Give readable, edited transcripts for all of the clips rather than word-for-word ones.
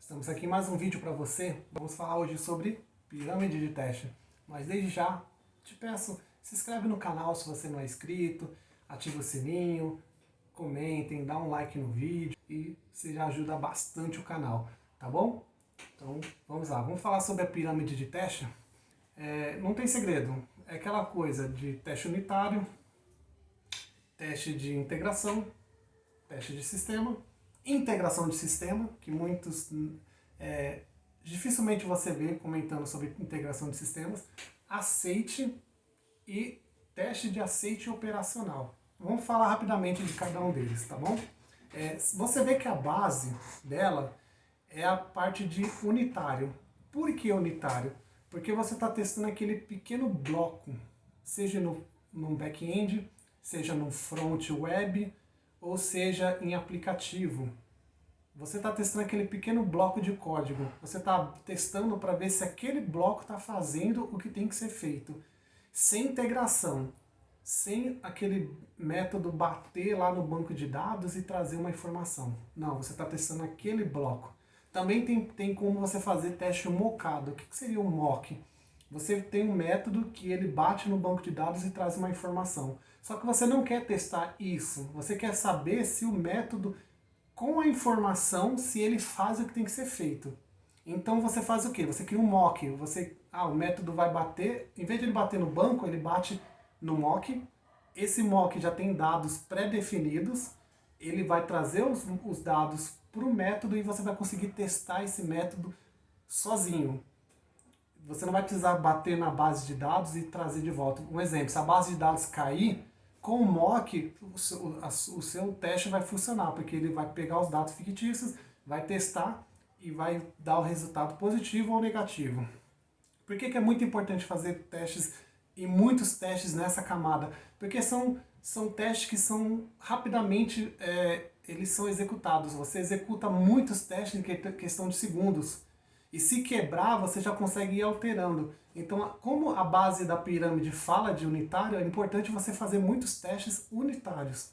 Estamos aqui em mais um vídeo para você. Vamos falar hoje sobre pirâmide de teste. Mas desde já, te peço, se inscreve no canal se você não é inscrito, ativa o sininho, comentem, dá um like no vídeo e você já ajuda bastante o canal, tá bom? Então vamos lá, vamos falar sobre a pirâmide de teste. Não tem segredo, é aquela coisa de teste unitário, teste de integração, teste de sistema, integração de sistema, que muitos dificilmente você vê comentando sobre integração de sistemas, aceite e teste de aceite operacional. Vamos falar rapidamente de cada um deles, tá bom? Você vê que a base dela é a parte de unitário. Por que unitário? Porque você está testando aquele pequeno bloco, seja no back-end, seja no front web, ou seja em aplicativo. Você está testando aquele pequeno bloco de código. Você está testando para ver se aquele bloco está fazendo o que tem que ser feito. Sem integração, sem aquele método bater lá no banco de dados e trazer uma informação. Não, você está testando aquele bloco. Também tem como você fazer teste mocado. O que seria um mock? Você tem um método que ele bate no banco de dados e traz uma informação. Só que você não quer testar isso. Você quer saber se o método, com a informação, se ele faz o que tem que ser feito. Então você faz o quê? Você cria um mock. O método vai bater, em vez de ele bater no banco, ele bate no mock. Esse mock já tem dados pré-definidos. Ele vai trazer os dados para o método e você vai conseguir testar esse método sozinho. Você não vai precisar bater na base de dados e trazer de volta. Um exemplo, se a base de dados cair, com o mock, o seu teste vai funcionar, porque ele vai pegar os dados fictícios, vai testar e vai dar o resultado positivo ou negativo. Por que é muito importante fazer testes e muitos testes nessa camada? Porque são testes que são rapidamente eles são executados. Você executa muitos testes em questão de segundos. E se quebrar, você já consegue ir alterando. Então, como a base da pirâmide fala de unitário, é importante você fazer muitos testes unitários.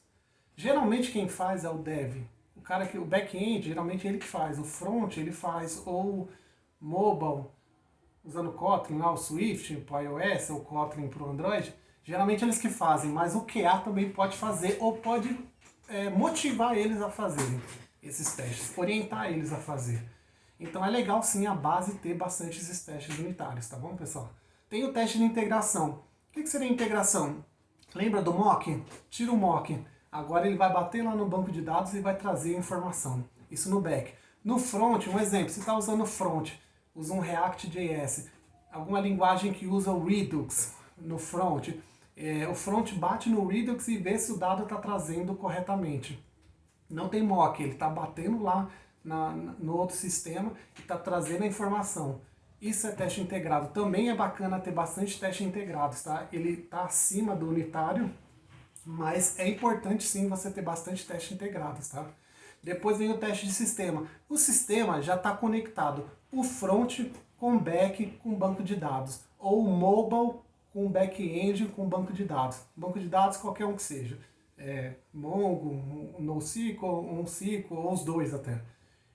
Geralmente quem faz é o dev. O back-end, geralmente ele que faz. O front ele faz, ou mobile, usando Kotlin, lá, o Swift para o iOS, ou Kotlin para o Android. Geralmente eles que fazem, mas o QA também pode fazer, ou pode motivar eles a fazerem esses testes, orientar eles a fazer. Então é legal sim a base ter bastante esses testes unitários, tá bom, pessoal? Tem o teste de integração. O que seria integração? Lembra do mock? Tira o mock. Agora ele vai bater lá no banco de dados e vai trazer a informação. Isso no back. No front, um exemplo, você está usando front, usa um React.js, alguma linguagem que usa o Redux no front. O front bate no Redux e vê se o dado está trazendo corretamente. Não tem mock, ele está batendo lá no outro sistema e está trazendo a informação. Isso é teste integrado. Também é bacana ter bastante teste integrados, tá? Ele está acima do unitário, mas é importante sim você ter bastante teste integrados, tá? Depois vem o teste de sistema. O sistema já está conectado. O front com back com banco de dados. Ou o mobile com back-end com banco de dados. Banco de dados qualquer um que seja. Mongo, NoSQL, OnSQL, ou os dois até.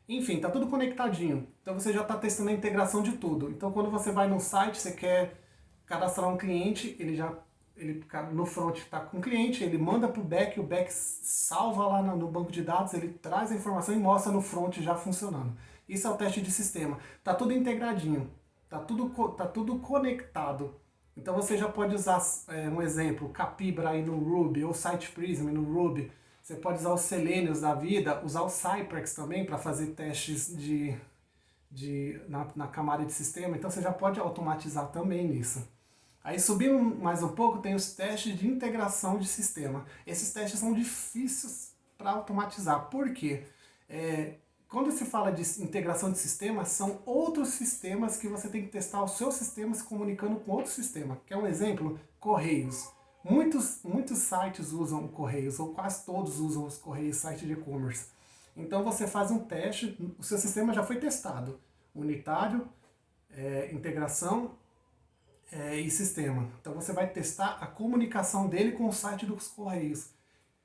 Enfim, tá tudo conectadinho. Então você já está testando a integração de tudo. Então quando você vai no site, você quer cadastrar um cliente, ele no front está com o cliente, ele manda para o back salva lá no banco de dados, ele traz a informação e mostra no front já funcionando. Isso é o teste de sistema. Tá tudo integradinho, tá tudo conectado. Então você já pode usar, um exemplo, Capybara aí no Ruby, ou SitePrism no Ruby. Você pode usar os Selenium da vida, usar o Cypress também para fazer testes na camada de sistema. Então você já pode automatizar também nisso. Aí subindo mais um pouco, tem os testes de integração de sistema. Esses testes são difíceis para automatizar. Por quê? Quando se fala de integração de sistemas, são outros sistemas que você tem que testar o seu sistema se comunicando com outro sistema. Quer um exemplo? Correios. Muitos sites usam Correios, ou quase todos usam os Correios, site de e-commerce. Então você faz um teste, o seu sistema já foi testado. Unitário, integração e sistema. Então você vai testar a comunicação dele com o site dos Correios.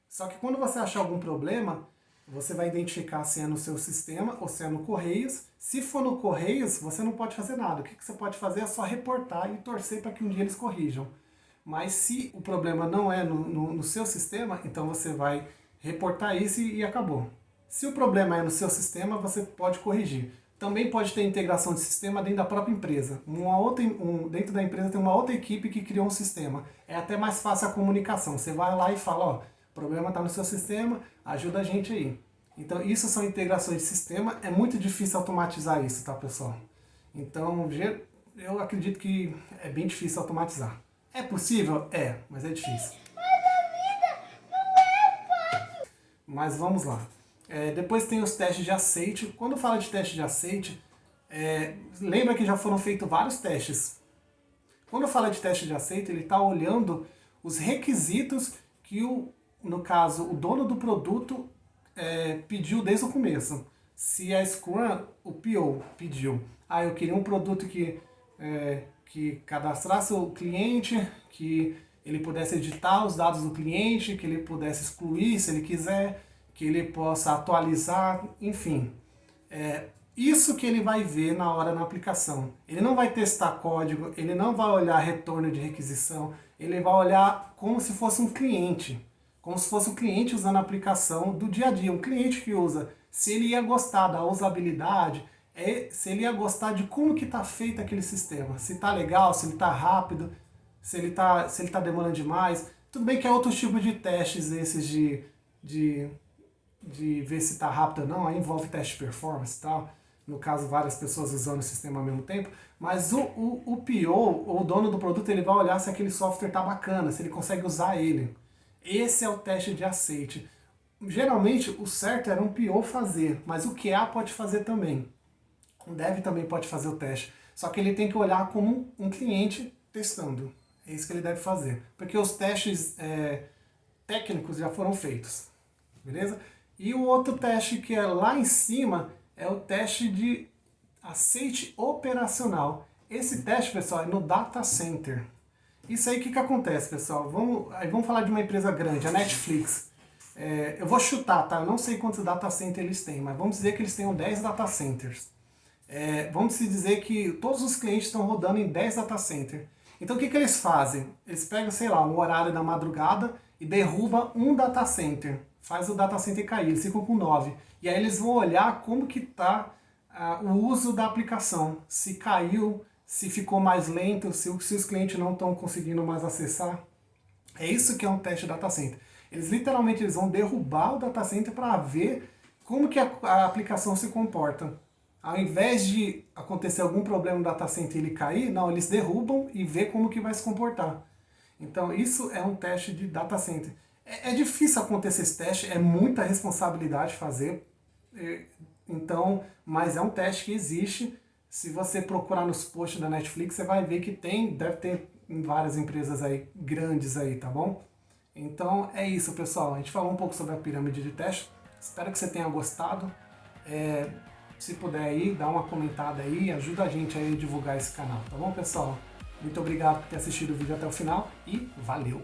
Só que quando você achar algum problema, Você vai identificar se é no seu sistema ou se é no Correios. Se for no Correios, você não pode fazer nada. O que você pode fazer é só reportar e torcer para que um dia eles corrijam. Mas se o problema não é no seu sistema, então você vai reportar isso e acabou. Se o problema é no seu sistema, você pode corrigir. Também pode ter integração de sistema dentro da própria empresa. Dentro da empresa tem uma outra equipe que criou um sistema. É até mais fácil a comunicação. Você vai lá e fala, ó, o problema está no seu sistema, ajuda a gente aí. Então isso são integrações de sistema, é muito difícil automatizar isso, tá pessoal? Então eu acredito que é bem difícil automatizar. É possível? É, mas é difícil. Mas vamos lá. Depois tem os testes de aceite. Quando fala de teste de aceite, lembra que já foram feitos vários testes. Quando fala de teste de aceite, ele está olhando os requisitos que, no caso, o dono do produto pediu desde o começo. Se a Scrum, o PO, pediu, eu queria um produto que cadastrasse o cliente, que ele pudesse editar os dados do cliente, que ele pudesse excluir se ele quiser, que ele possa atualizar, enfim. Isso que ele vai ver na hora na aplicação. Ele não vai testar código, ele não vai olhar retorno de requisição, ele vai olhar como se fosse um cliente. Como se fosse o cliente usando a aplicação do dia a dia. Um cliente que usa, se ele ia gostar da usabilidade, se ele ia gostar de como que está feito aquele sistema. Se está legal, se ele está rápido, se ele tá demorando demais. Tudo bem que é outro tipo de testes esses de ver se está rápido ou não, aí envolve teste de performance e tal. No caso, várias pessoas usando o sistema ao mesmo tempo. Mas o PO, ou o dono do produto, ele vai olhar se aquele software está bacana, se ele consegue usar ele. Esse é o teste de aceite. Geralmente, o certo era um PO fazer, mas o QA pode fazer também. O Dev também pode fazer o teste. Só que ele tem que olhar como um cliente testando. É isso que ele deve fazer. Porque os testes técnicos já foram feitos. Beleza? E o outro teste que é lá em cima é o teste de aceite operacional. Esse teste, pessoal, é no data center. Isso aí, o que acontece, pessoal? Vamos falar de uma empresa grande, a Netflix. Eu vou chutar, tá? Eu não sei quantos data centers eles têm, mas vamos dizer que eles tenham 10 data centers. Vamos dizer que todos os clientes estão rodando em 10 data centers. Então o que eles fazem? Eles pegam, sei lá, um horário da madrugada e derrubam um data center. Faz o data center cair, eles ficam com 9. E aí eles vão olhar como que está o uso da aplicação. Se caiu, se ficou mais lento, se os clientes não estão conseguindo mais acessar. É isso que é um teste de data center. Literalmente eles vão derrubar o data center para ver como que a aplicação se comporta. Ao invés de acontecer algum problema no data center e ele cair, não, eles derrubam e vê como que vai se comportar. Então isso é um teste de data center. É difícil acontecer esse teste, é muita responsabilidade fazer, mas é um teste que existe. Se você procurar nos posts da Netflix, você vai ver que deve ter em várias empresas aí, grandes aí, tá bom? Então é isso, pessoal. A gente falou um pouco sobre a pirâmide de teste. Espero que você tenha gostado. Se puder aí, dá uma comentada aí, ajuda a gente aí a divulgar esse canal, tá bom, pessoal? Muito obrigado por ter assistido o vídeo até o final e valeu!